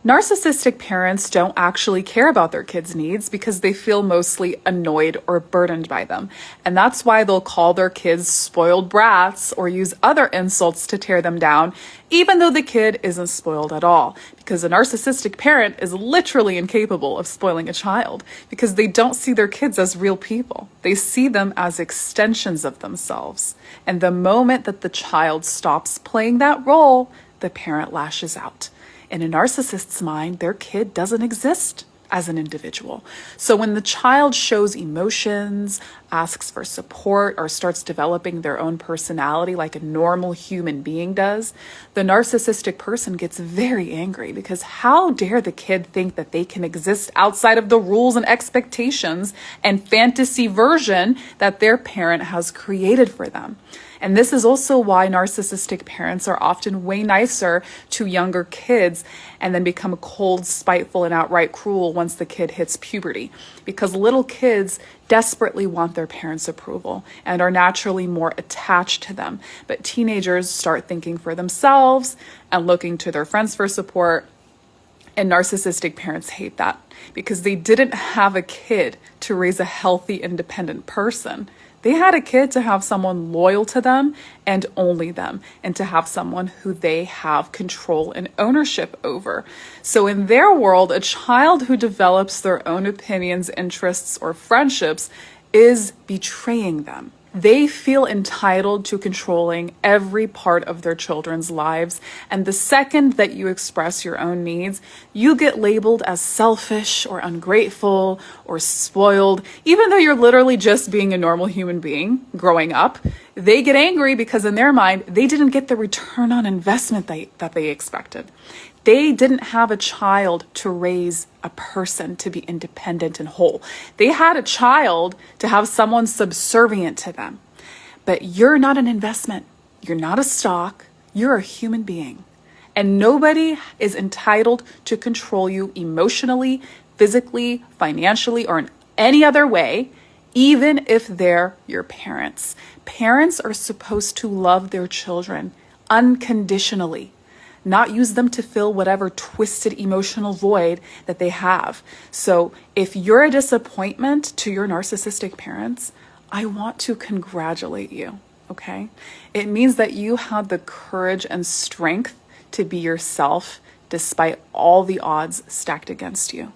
Narcissistic parents don't actually care about their kids' needs because they feel mostly annoyed or burdened by them. And that's why they'll call their kids spoiled brats or use other insults to tear them down, even though the kid isn't spoiled at all. Because a narcissistic parent is literally incapable of spoiling a child because they don't see their kids as real people. They see them as extensions of themselves. And the moment that the child stops playing that role, the parent lashes out. In a narcissist's mind, their kid doesn't exist as an individual. So when the child shows emotions, asks for support, or starts developing their own personality like a normal human being does, the narcissistic person gets very angry because how dare the kid think that they can exist outside of the rules and expectations and fantasy version that their parent has created for them. And this is also why narcissistic parents are often way nicer to younger kids and then become cold, spiteful, and outright cruel once the kid hits puberty. Because little kids desperately want their parents' approval and are naturally more attached to them. But teenagers start thinking for themselves and looking to their friends for support. And narcissistic parents hate that because they didn't have a kid to raise a healthy, independent person. They had a kid to have someone loyal to them and only them, and to have someone who they have control and ownership over. So in their world, a child who develops their own opinions, interests, or friendships is betraying them. They feel entitled to controlling every part of their children's lives. And the second that you express your own needs, you get labeled as selfish or ungrateful or spoiled, even though you're literally just being a normal human being growing up. They get angry because in their mind, they didn't get the return on investment that they expected. They didn't have a child to raise a person to be independent and whole. They had a child to have someone subservient to them. But you're not an investment. You're not a stock. You're a human being. And nobody is entitled to control you emotionally, physically, financially, or in any other way, even if they're your parents. Parents are supposed to love their children unconditionally, not use them to fill whatever twisted emotional void that they have. So if you're a disappointment to your narcissistic parents, I want to congratulate you, okay? It means that you had the courage and strength to be yourself despite all the odds stacked against you.